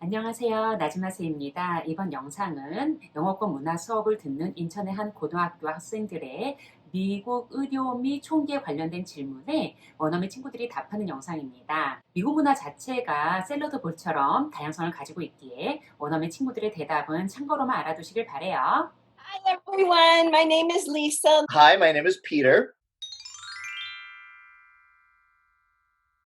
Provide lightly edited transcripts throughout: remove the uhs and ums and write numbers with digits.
안녕하세요. 나지마스입니다. 이번 영상은 영어권 문화 수업을 듣는 인천의 한 고등학교 학생들의 미국 의료 및 총기에 관련된 질문에 원어민 친구들이 답하는 영상입니다. 미국 문화 자체가 샐러드 볼처럼 다양성을 가지고 있기에 원어민 친구들의 대답은 참고로만 알아두시길 바래요. Hi everyone, my name is Lisa. Hi, my name is Peter.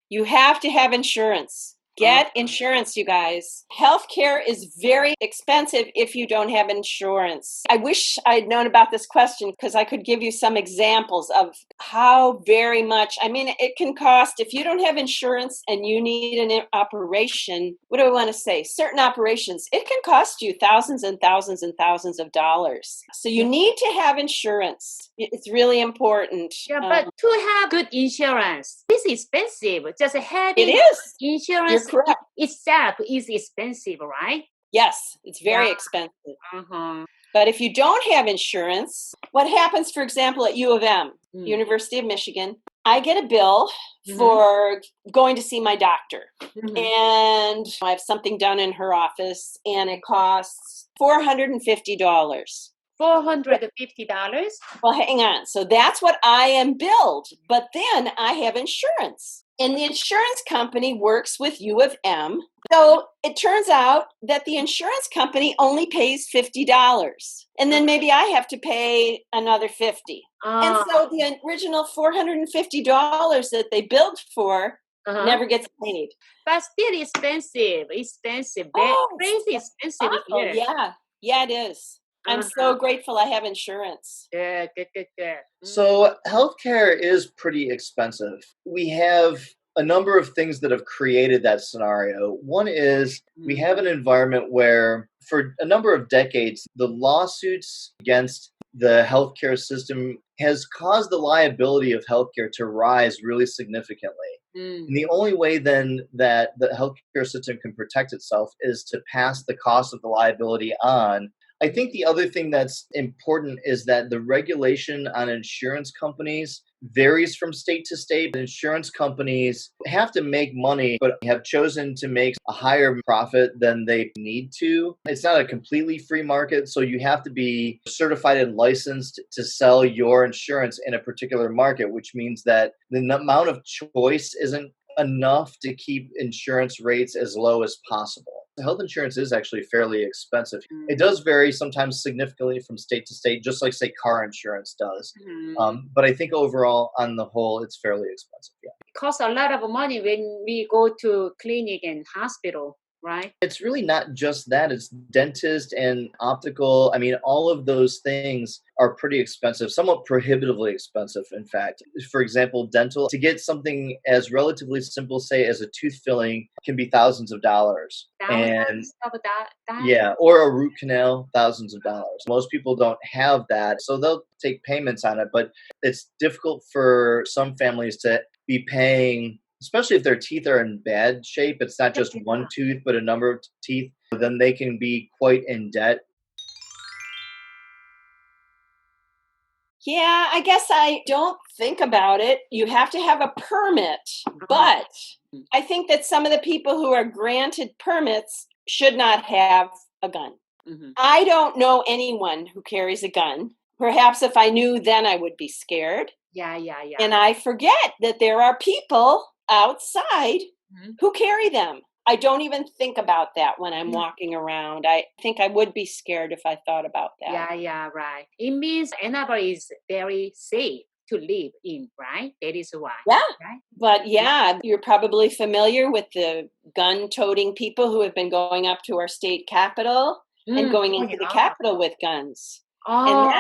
You have to have insurance. Get insurance, you guys. Healthcare is very expensive if you don't have insurance. I wish I'd known about this question because I could give you some examples of how very much, it can cost, if you don't have insurance and you need an operation, what do I want to say? Certain operations, it can cost you thousands and thousands and thousands of dollars. So you need to have insurance. It's really important. Yeah, but to have good insurance is expensive. Just having It is. insurance You're correct. itself is expensive, right? Yes, it's very expensive. But if you don't have insurance, what happens, for example, at U of M, University of Michigan, I get a bill for going to see my doctor. And I have something done in her office, and it costs $450. $450? Well, hang on. So that's what I am billed. But then I have insurance. And the insurance company works with U of M. So it turns out that the insurance company only pays $50. And then maybe I have to pay another $50. And so the original $450 that they billed for never gets paid. But still expensive. Expensive. Crazy expensive. Awful. Yeah, it is. I'm so grateful I have insurance. Good. So healthcare is pretty expensive. We have a number of things that have created that scenario. One is we have an environment where for a number of decades, the lawsuits against the healthcare system has caused the liability of healthcare to rise really significantly. And the only way then that the healthcare system can protect itself is to pass the cost of the liability on. I think the other thing that's important is that the regulation on insurance companies varies from state to state. Insurance companies have to make money, but have chosen to make a higher profit than they need to. It's not a completely free market, so you have to be certified and licensed to sell your insurance in a particular market, which means that the amount of choice isn't enough to keep insurance rates as low as possible. Health insurance is actually fairly expensive. It does vary sometimes significantly from state to state, just like, say, car insurance does. But I think overall, on the whole, it's fairly expensive. Yeah. It costs a lot of money when we go to clinic and hospital, right? It's really not just that. It's dentist and optical. I mean, all of those things are pretty expensive, somewhat prohibitively expensive, in fact. For example, dental, to get something as relatively simple, say, as a tooth filling can be thousands of dollars. Yeah, or a root canal, thousands of dollars. Most people don't have that, so they'll take payments on it, but it's difficult for some families to be paying, especially if their teeth are in bad shape. It's not just one tooth, but a number of teeth. Then they can be quite in debt. Yeah, I guess I don't think about it. You have to have a permit, but I think that some of the people who are granted permits should not have a gun. I don't know anyone who carries a gun. Perhaps if I knew, then I would be scared. Yeah. And I forget that there are people outside who carry them. I don't even think about that when I'm walking around. I think I would be scared if I thought about that. Yeah, right. It means Ann Arbor is very safe to live in, right? That is why. Yeah. Right? But yeah, you're probably familiar with the gun-toting people who have been going up to our state capitol and going into the capitol with guns. And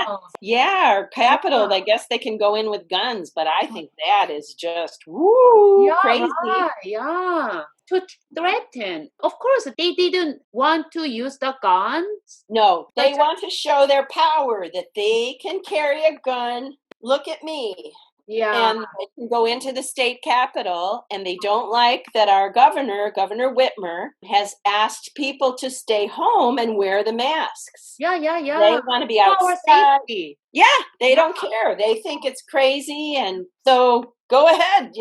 our capital, I guess they can go in with guns, but I think that is just crazy. Right, yeah. To threaten. Of course, they didn't want to use the guns. No, they want to show their power that they can carry a gun. Look at me. Yeah. And they can go into the state capitol, and they don't like that our Governor Whitmer, has asked people to stay home and wear the masks. Yeah. They want to be Our outside. safety. Yeah, they don't care. They think it's crazy, and so go ahead,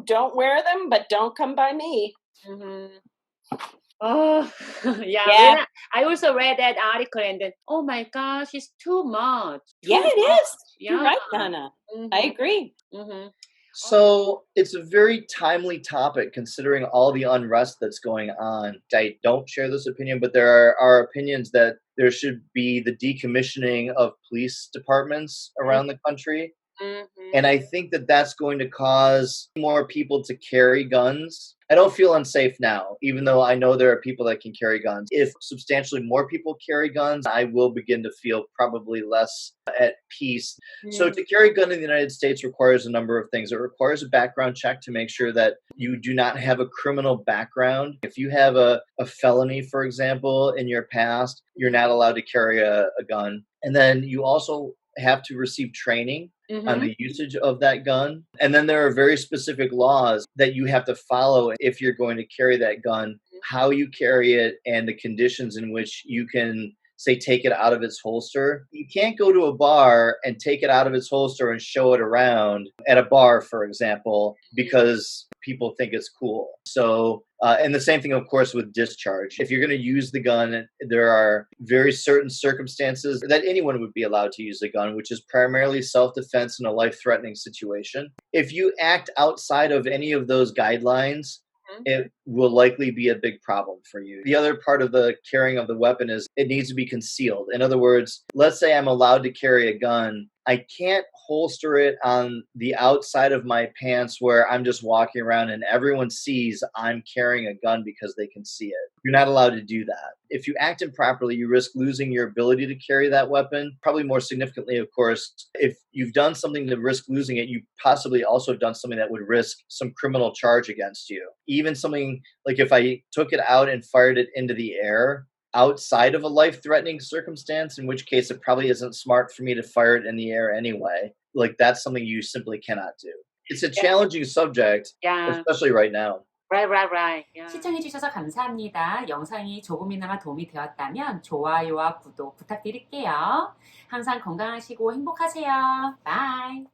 don't wear them, but don't come by me. Oh, Yeah, Yeah. when I also read that article and then, oh my gosh, it's too much. Yeah, it is. You're Yeah. right, Donna. I agree. Mm-hmm. So it's a very timely topic considering all the unrest that's going on. I don't share this opinion, but there are opinions that there should be the decommissioning of police departments around the country. Mm-hmm. And I think that that's going to cause more people to carry guns. I don't feel unsafe now, even though I know there are people that can carry guns. If substantially more people carry guns, I will begin to feel probably less at peace. So to carry a gun in the United States requires a number of things. It requires a background check to make sure that you do not have a criminal background. If you have a felony, for example, in your past, you're not allowed to carry a gun. And then you also have to receive training on the usage of that gun. And then there are very specific laws that you have to follow if you're going to carry that gun, how you carry it, and the conditions in which you can, say, take it out of its holster. You can't go to a bar and take it out of its holster and show it around at a bar, for example, because people think it's cool. So, and the same thing, of course, with discharge. If you're going to use the gun, there are very certain circumstances that anyone would be allowed to use a gun, which is primarily self-defense in a life-threatening situation. If you act outside of any of those guidelines, it will likely be a big problem for you. The other part of the carrying of the weapon is it needs to be concealed. In other words, let's say I'm allowed to carry a gun. I can't holster it on the outside of my pants where I'm just walking around and everyone sees I'm carrying a gun because they can see it. You're not allowed to do that. If you act improperly, you risk losing your ability to carry that weapon. Probably more significantly, of course, if you've done something to risk losing it, you possibly also have done something that would risk some criminal charge against you. Even something like if I took it out and fired it into the air, outside of a life-threatening circumstance, in which case it probably isn't smart for me to fire it in the air anyway. Like that's something you simply cannot do. It's a challenging subject, Yeah. especially right now. Right. Yeah. 시청해주셔서 감사합니다. 영상이 조금이나마 도움이 되었다면 좋아요와 구독 부탁드릴게요. 항상 건강하시고 행복하세요. 바이.